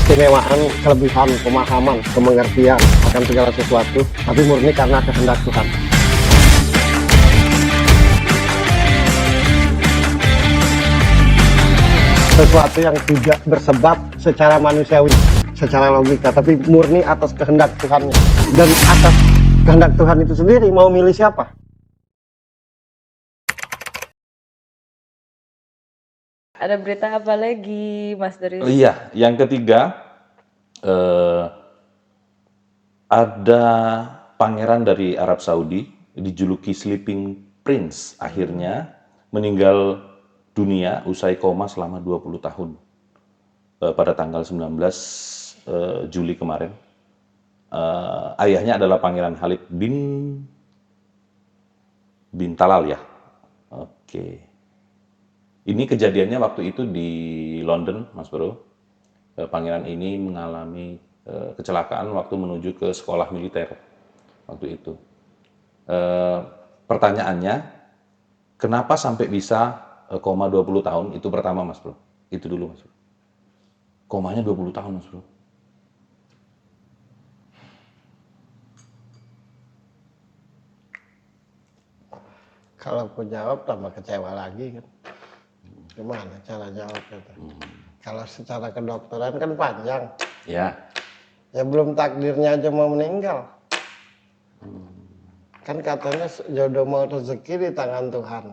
keistimewaan, kelebihan, pemahaman, kemengertian akan segala sesuatu, tapi murni karena kehendak Tuhan. Sesuatu yang tidak bersebab secara manusiawi, secara logika, tapi murni atas kehendak Tuhan. Dan atas kehendak Tuhan itu sendiri mau milih siapa? Ada berita apa lagi, Mas Doris? Oh iya, yang ketiga ada pangeran dari Arab Saudi dijuluki Sleeping Prince akhirnya meninggal dunia usai koma selama 20 tahun pada tanggal 19 Juli kemarin. Ayahnya adalah Pangeran Khalid bin Talal ya. Oke. Ini kejadiannya waktu itu di London, Mas Bro. Pangeran ini mengalami kecelakaan waktu menuju ke sekolah militer waktu itu. Pertanyaannya, kenapa sampai bisa koma 20 tahun? Itu pertama, Mas Bro. Itu dulu, Mas Bro. Komanya 20 tahun, Mas Bro. Kalau aku jawab tambah kecewa lagi kan. Gimana cara jawabnya? Kalau secara kedokteran kan panjang. Ya. Ya belum takdirnya aja mau meninggal. Kan katanya jodoh mau rezeki di tangan Tuhan.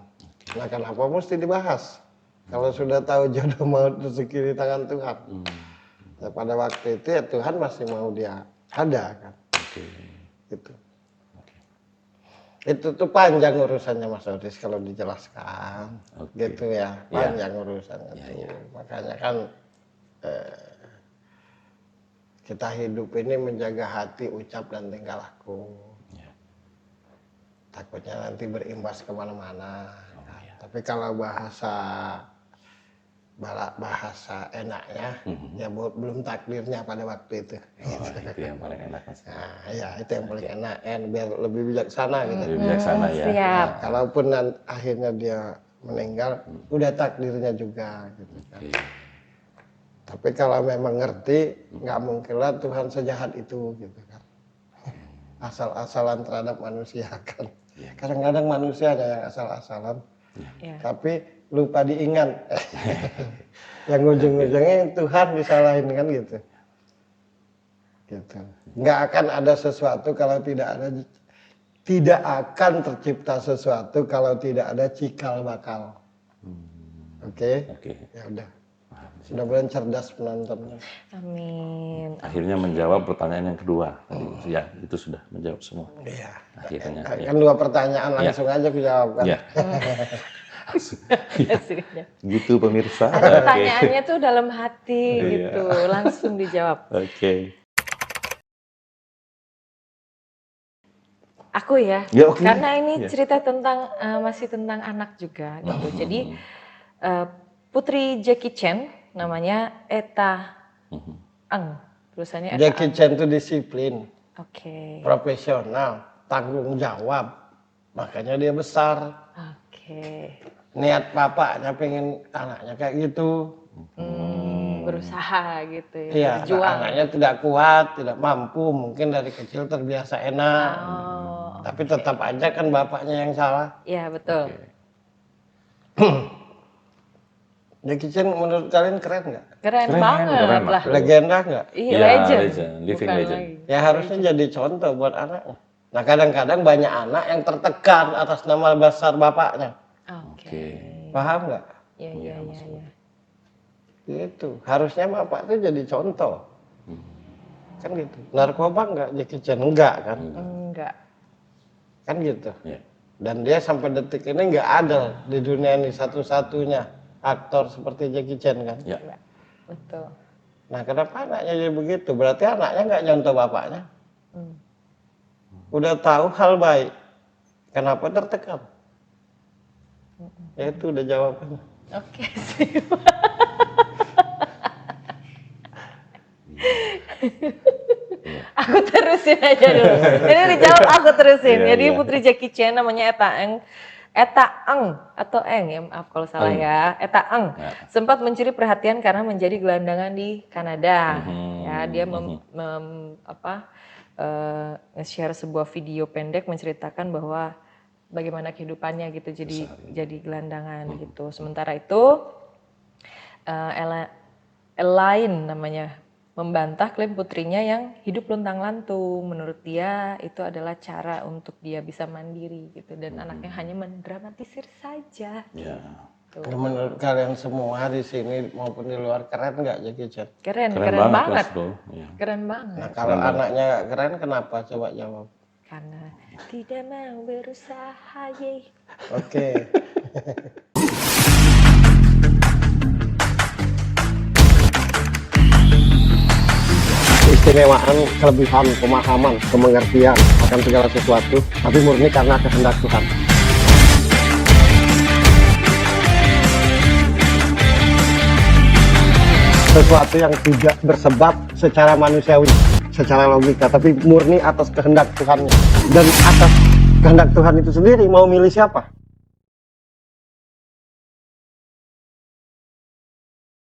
Nah kenapa mesti dibahas? Kalau sudah tahu jodoh mau rezeki di tangan Tuhan. Ya, pada waktu itu ya Tuhan masih mau dia ada kan. Oke. Gitu. Itu tuh panjang urusannya Mas Doris kalau dijelaskan. Oke. Gitu ya, panjang urusannya tuh. Makanya kan kita hidup ini menjaga hati, ucap, dan tingkah laku. Ya. Takutnya nanti berimbas kemana-mana. Tapi kalau bahasa enaknya, ya belum takdirnya pada waktu itu. Oh, itu yang paling enak, Mas. Nah, ya itu yang paling enak, biar lebih bijaksana gitu. Lebih bijaksana ya. Siap. Nah, kalaupun akhirnya dia meninggal, udah takdirnya juga gitu kan. Oke. Tapi kalau memang ngerti, nggak mungkin lah Tuhan sejahat itu gitu kan. Asal-asalan terhadap manusia kan. Kadang-kadang manusia ada yang asal-asalan, Ya. tapi lupa diingat. Yang ujung-ujungnya Tuhan disalahin kan gitu. Gitu. Nggak akan ada sesuatu kalau tidak akan tercipta sesuatu kalau tidak ada cikal bakal. Oke? Oke. Ya udah. Mudah-mudahan cerdas penontonnya. Amin. Akhirnya menjawab pertanyaan yang kedua. Ya, itu sudah menjawab semua. Iya. Akhirnya. Kan dua pertanyaan langsung aja aku jawab kan. Ya. Gitu pemirsa. Ada pertanyaannya tuh dalam hati Iya. gitu, langsung dijawab. Oke. Aku ya, Ya, oke. karena ini Ya. cerita tentang masih tentang anak juga gitu. Jadi putri Jackie Chan namanya Eta Eng, tulisannya Eta Jackie Eng. Chan itu disiplin, Oke, profesional, tanggung jawab. Makanya dia besar. oke. Niat bapaknya pengen anaknya kayak gitu. Berusaha gitu ya, Iya, berjuang. anaknya tidak kuat, tidak mampu, mungkin dari kecil terbiasa enak. Oh, Tapi tetap aja kan bapaknya yang salah. iya betul. Jackie Chan menurut kalian keren nggak? Keren Keren, banget keren, lah. Mas. Legenda nggak? Iya, Ya, legend. living Bukan legend. lagi. Ya harusnya jadi contoh buat anaknya. Nah kadang-kadang banyak anak yang tertekan atas nama besar bapaknya. Oke. Paham nggak? Iya, iya, iya, iya. Gitu. Harusnya bapak tuh jadi contoh. Kan gitu. Narkoba nggak Jackie Chan? Enggak kan? Enggak. Kan gitu. Ya. Dan dia sampai detik ini nggak ada di dunia ini satu-satunya aktor seperti Jackie Chan kan? Ya. Betul. Nah kenapa anaknya jadi begitu? Berarti anaknya nggak nyontoh bapaknya. Udah tahu hal baik. Kenapa tertekan? Ya itu udah jawabannya. Oke, sip. Aku terusin aja dulu. Ini dijawab aku terusin. Iya, Jadi iya. putri Jackie Chan namanya Eta Eng. Eta Eng atau Eng ya, maaf kalau salah Eng. ya. Eta Eng Ya. sempat mencuri perhatian karena menjadi gelandangan di Kanada. Mhm. Ya, dia nge-share sebuah video pendek menceritakan bahwa bagaimana kehidupannya gitu jadi gelandangan gitu. Sementara itu Elaine namanya membantah klaim putrinya yang hidup luntang-lantung. Menurut dia itu adalah cara untuk dia bisa mandiri gitu, dan anaknya hanya mendramatisir saja. Ya. Nah, menurut kalian semua di sini maupun di luar keren nggak Jackie Chan? Keren Keren banget. Mas Bro. Ya. Keren Nah banget. kalau anaknya nggak keren kenapa? Coba jawab. Karena tidak mau berusaha, ye. Oke. Keistimewaan, kelebihan, pemahaman, kemengertian akan segala sesuatu, tapi murni karena kehendak Tuhan. Sesuatu yang tidak bersebab secara manusiawi, secara logika, tapi murni atas kehendak Tuhannya. Dan atas kehendak Tuhan itu sendiri mau milih siapa?